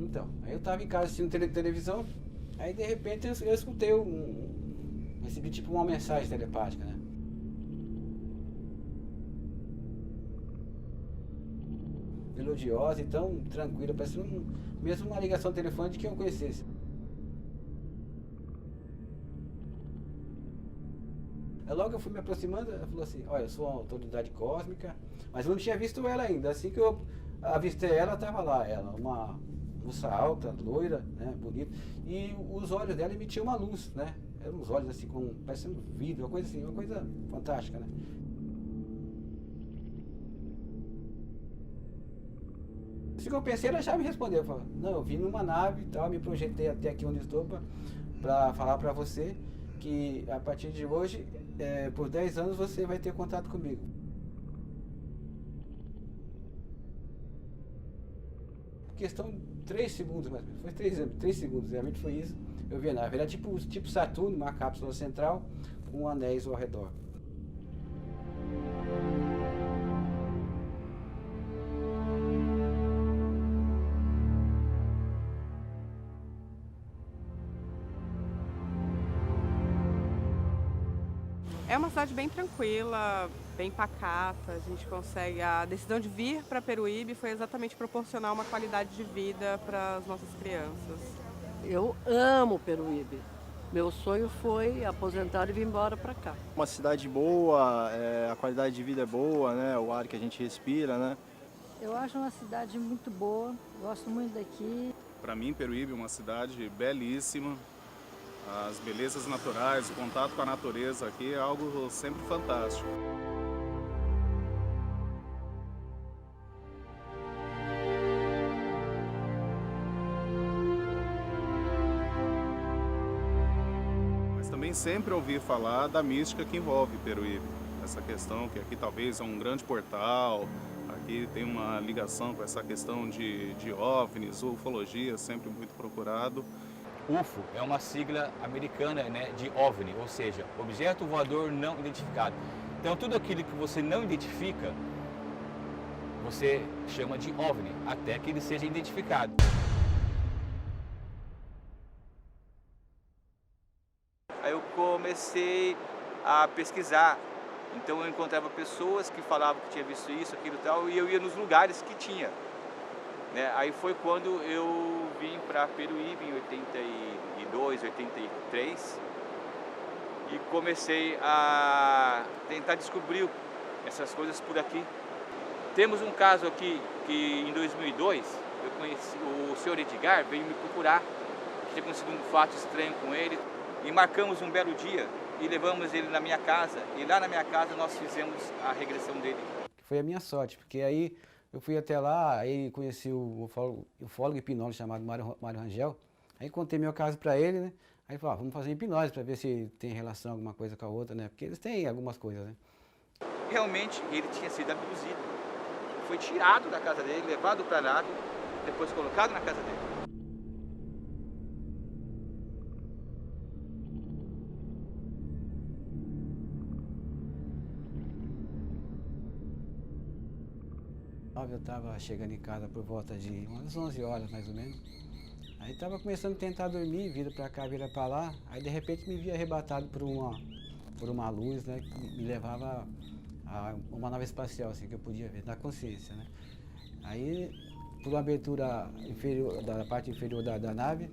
Então, aí eu tava em casa assistindo televisão, aí de repente eu escutei recebi tipo uma mensagem telepática, né? Melodiosa e tão tranquila, parecendo mesmo uma ligação telefônica que eu conhecesse. Aí logo eu fui me aproximando, ela falou assim, olha, eu sou uma autoridade cósmica, mas eu não tinha visto ela ainda. Assim que eu avistei ela, estava lá, ela, uma moça alta, loira, né, bonita, e os olhos dela emitiam uma luz, né? Eram uns olhos assim, parecendo vidro, uma coisa assim, uma coisa fantástica, né? Assim que eu pensei, ela já me respondeu, falou, não, eu vim numa nave e tal, me projetei até aqui onde estou para falar para você que a partir de hoje, por 10 anos você vai ter contato comigo. Questão de 3 segundos mais ou menos, foi 3 segundos, realmente foi isso. Eu vi a nave, era tipo Saturno, uma cápsula central com anéis ao redor. É uma cidade bem tranquila, bem pacata. A gente consegue. A decisão de vir para Peruíbe foi exatamente proporcionar uma qualidade de vida para as nossas crianças. Eu amo Peruíbe. Meu sonho foi aposentar e vir embora para cá. Uma cidade boa, a qualidade de vida é boa, né? O ar que a gente respira, né? Eu acho uma cidade muito boa, gosto muito daqui. Para mim, Peruíbe é uma cidade belíssima. As belezas naturais, o contato com a natureza aqui é algo sempre fantástico. Mas também sempre ouvi falar da mística que envolve Peruíbe. Essa questão que aqui talvez é um grande portal, aqui tem uma ligação com essa questão de OVNIs, ufologia, sempre muito procurado. UFO é uma sigla americana, né, de OVNI, ou seja, objeto voador não identificado. Então tudo aquilo que você não identifica, você chama de OVNI, até que ele seja identificado. Aí eu comecei a pesquisar, então eu encontrava pessoas que falavam que tinha visto isso, aquilo e tal, e eu ia nos lugares que tinha. Né? Aí foi quando eu vim para Peruíbe em 82, 83 e comecei a tentar descobrir essas coisas por aqui. Temos um caso aqui que em 2002 eu conheci, o senhor Edgar veio me procurar, que tinha acontecido um fato estranho com ele, e marcamos um belo dia e levamos ele na minha casa, e lá na minha casa nós fizemos a regressão dele. Foi a minha sorte, porque aí eu fui até lá, aí conheci o ufólogo hipnólogo chamado Mário Rangel. Aí contei meu caso para ele, né? Aí falou, vamos fazer hipnose para ver se tem relação alguma coisa com a outra, né? Porque eles têm algumas coisas, né? Realmente ele tinha sido abduzido. Foi tirado da casa dele, levado para a nave, depois colocado na casa dele. Eu estava chegando em casa por volta de umas 11 horas, mais ou menos. Aí estava começando a tentar dormir, vira para cá, vira para lá. Aí de repente me vi arrebatado por uma luz, né, que me levava a uma nave espacial, assim, que eu podia ver, na consciência, né. Aí, por uma abertura inferior, da parte inferior da nave,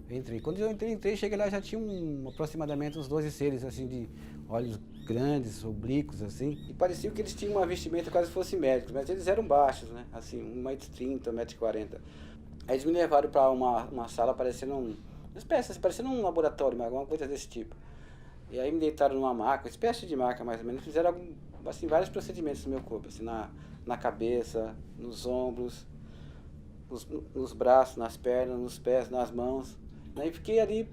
eu entrei. Quando eu entrei, cheguei lá, já tinha aproximadamente uns 12 seres, assim, de olhos grandes, oblíquos, assim. E parecia que eles tinham uma vestimenta quase fossem médicos, mas eles eram baixos, né? Assim, 1,30 m, 1,40 m. Aí eles me levaram para uma sala parecendo uma espécie, assim, parecendo um laboratório, mas alguma coisa desse tipo. E aí me deitaram numa maca, uma espécie de maca mais ou menos. Fizeram assim, vários procedimentos no meu corpo, assim, na cabeça, nos ombros, nos braços, nas pernas, nos pés, nas mãos. Aí fiquei ali,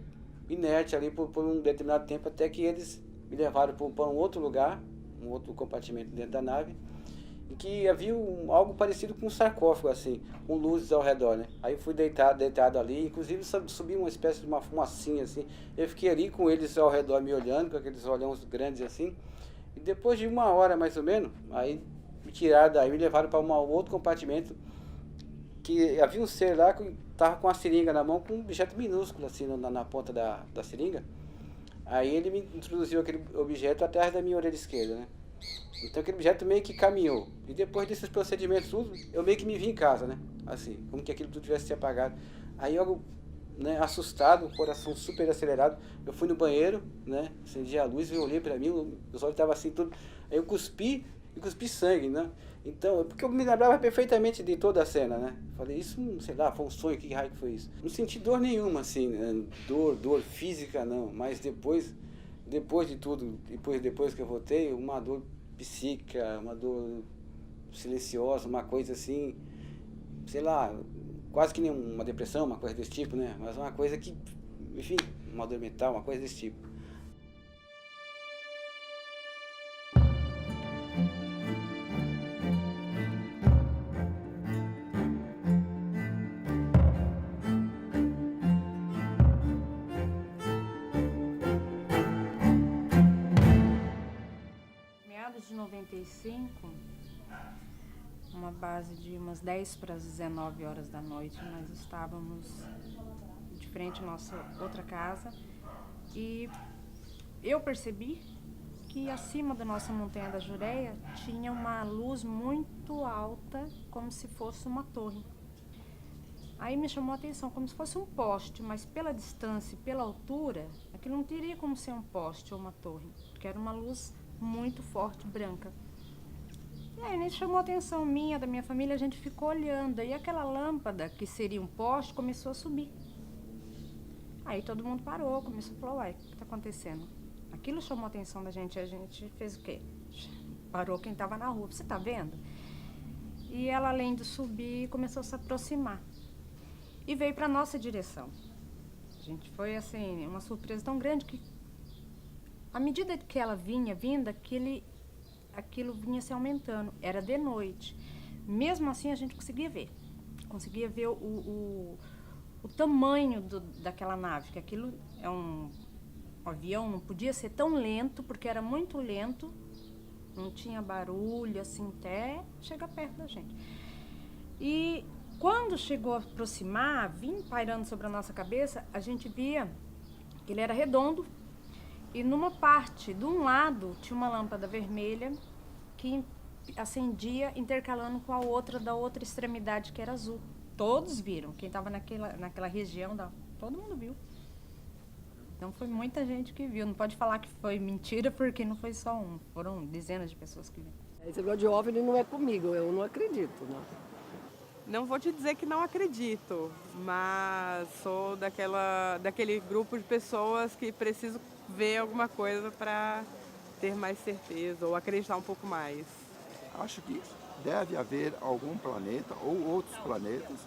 inerte ali por um determinado tempo, até que eles me levaram para um outro lugar, um outro compartimento dentro da nave, em que havia algo parecido com um sarcófago, assim, com luzes ao redor, né? Aí fui deitado ali, inclusive subi uma espécie de uma fumacinha, assim. Eu fiquei ali com eles ao redor me olhando, com aqueles olhões grandes assim. E depois de 1 hora mais ou menos, aí me tiraram daí, me levaram para um outro compartimento que havia um ser lá que estava com a seringa na mão, com um objeto minúsculo assim na ponta da seringa. Aí ele me introduziu aquele objeto atrás da minha orelha esquerda, né? Então aquele objeto meio que caminhou. E depois desses procedimentos tudo, eu meio que me vi em casa, né? Assim, como que aquilo tudo tivesse se apagado. Aí eu, né, assustado, o coração super acelerado, eu fui no banheiro, né? Acendi a luz, eu olhei pra mim, os olhos estavam assim tudo. Aí eu cuspi sangue, né? Então, porque eu me lembrava perfeitamente de toda a cena, né? Falei, isso, sei lá, foi um sonho, que raio que foi isso? Não senti dor nenhuma, assim, né? Dor física não, mas depois de tudo, depois que eu voltei, uma dor psíquica, uma dor silenciosa, uma coisa assim, sei lá, quase que nem uma depressão, uma coisa desse tipo, né? Mas uma coisa que, enfim, uma dor mental, uma coisa desse tipo. Meados de 95, uma base de umas 10 para as 19 horas da noite, nós estávamos de frente à nossa outra casa e eu percebi que acima da nossa montanha da Jureia tinha uma luz muito alta, como se fosse uma torre. Aí me chamou a atenção, como se fosse um poste, mas pela distância e pela altura, aquilo não teria como ser um poste ou uma torre, porque era uma luz muito forte, branca. E aí nisso chamou a atenção minha, da minha família, a gente ficou olhando, e aquela lâmpada, que seria um poste, começou a subir. Aí todo mundo parou, começou a falar, uai, o que está acontecendo? Aquilo chamou a atenção da gente, a gente fez o quê? Parou quem estava na rua, você está vendo? E ela, além de subir, começou a se aproximar. E veio para nossa direção. A gente foi, assim, uma surpresa tão grande que, à medida que ela vinha, aquilo vinha se aumentando. Era de noite. Mesmo assim, a gente conseguia ver. Conseguia ver o tamanho daquela nave, que aquilo é um avião, não podia ser tão lento, porque era muito lento, não tinha barulho, assim, até chegar perto da gente. E quando chegou a aproximar, vim pairando sobre a nossa cabeça, a gente via que ele era redondo e numa parte, de um lado, tinha uma lâmpada vermelha que acendia intercalando com a outra, da outra extremidade, que era azul. Todos viram, quem estava naquela região, todo mundo viu. Então foi muita gente que viu, não pode falar que foi mentira, porque não foi só um, foram dezenas de pessoas que viram. Esse negócio de OVNI não é comigo, eu não acredito, não. Não vou te dizer que não acredito, mas sou daquele grupo de pessoas que precisam ver alguma coisa para ter mais certeza ou acreditar um pouco mais. Acho que deve haver algum planeta ou outros planetas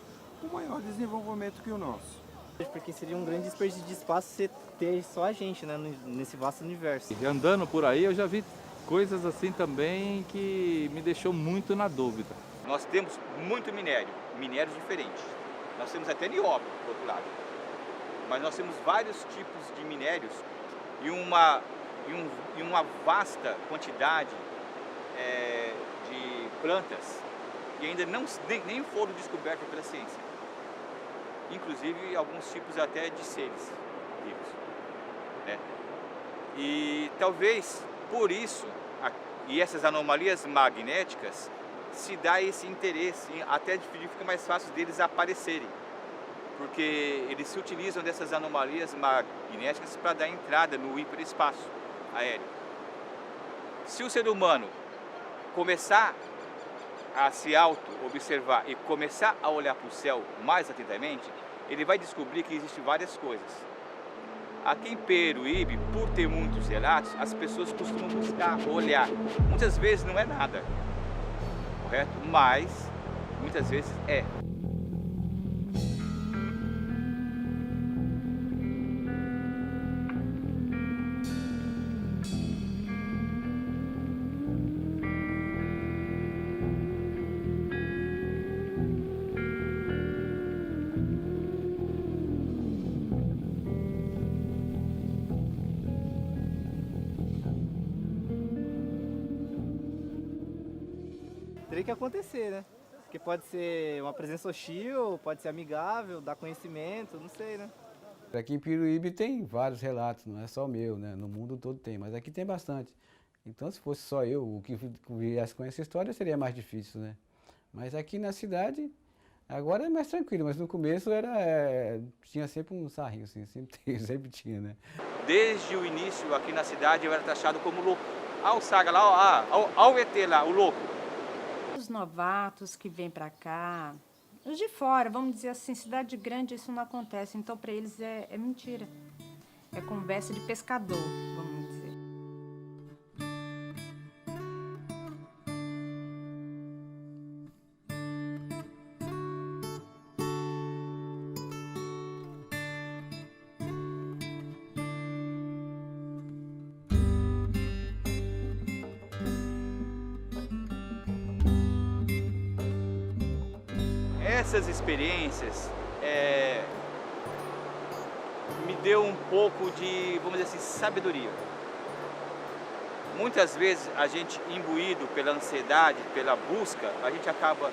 com maior desenvolvimento que o nosso. Porque seria um grande desperdício de espaço você ter só a gente, né, nesse vasto universo. E andando por aí eu já vi coisas assim também que me deixou muito na dúvida. Nós temos muito minérios diferentes. Nós temos até nióbio, do outro lado. Mas nós temos vários tipos de minérios e uma vasta quantidade de plantas que ainda nem foram descobertas pela ciência. Inclusive alguns tipos até de seres vivos, né? E talvez por isso, e essas anomalias magnéticas, se dá esse interesse, até fica mais fácil deles aparecerem, porque eles se utilizam dessas anomalias magnéticas para dar entrada no hiperespaço aéreo. Se o ser humano começar a se auto-observar e começar a olhar para o céu mais atentamente, ele vai descobrir que existem várias coisas. Aqui em Peruíbe, por ter muitos relatos, as pessoas costumam buscar, olhar. Muitas vezes não é nada, correto? Mas muitas vezes é. Teria que acontecer, né? Porque pode ser uma presença hostil, pode ser amigável, dar conhecimento, não sei, né? Aqui em Piruíbe tem vários relatos, não é só o meu, né? No mundo todo tem, mas aqui tem bastante. Então, se fosse só eu o que viesse com essa história, seria mais difícil, né? Mas aqui na cidade, agora é mais tranquilo, mas no começo tinha sempre um sarrinho, assim, sempre tinha, né? Desde o início, aqui na cidade, eu era taxado como louco. Olha o Saga lá, olha o ET lá, o louco. Os novatos que vêm para cá, os de fora, vamos dizer assim, cidade grande isso não acontece, então para eles é mentira. É conversa de pescador, vamos dizer. Essas experiências me deu um pouco de, vamos dizer assim, sabedoria. Muitas vezes a gente, imbuído pela ansiedade, pela busca, a gente acaba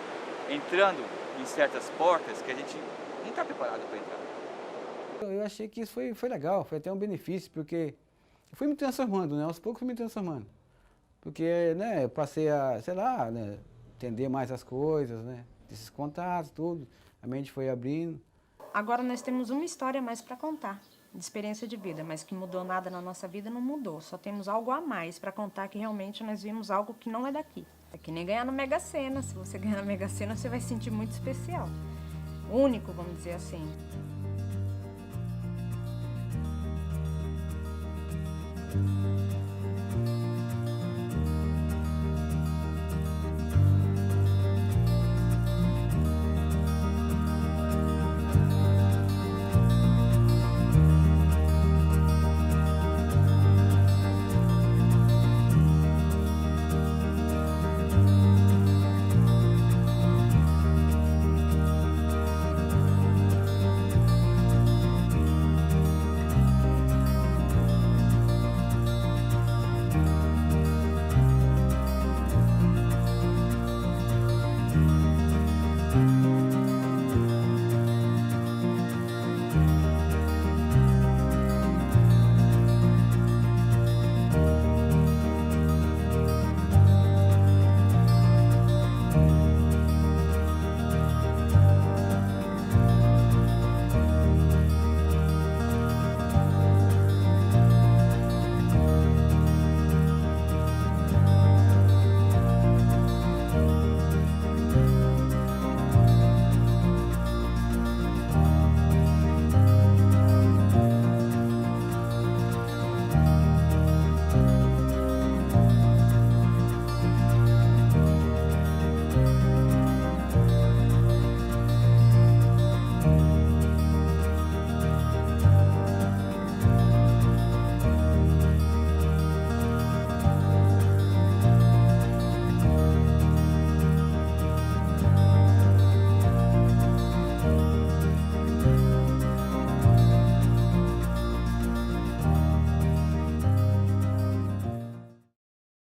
entrando em certas portas que a gente não está preparado para entrar. Eu achei que isso foi legal, foi até um benefício, porque eu fui me transformando, né? Aos poucos fui me transformando. Porque, né, eu passei a, sei lá, né, entender mais as coisas, né? Esses contatos, tudo, a mente foi abrindo. Agora nós temos uma história a mais para contar, de experiência de vida, mas que mudou nada na nossa vida, não mudou. Só temos algo a mais para contar que realmente nós vimos algo que não é daqui. É que nem ganhar no Mega Sena. Se você ganhar na Mega Sena, você vai se sentir muito especial. Único, vamos dizer assim.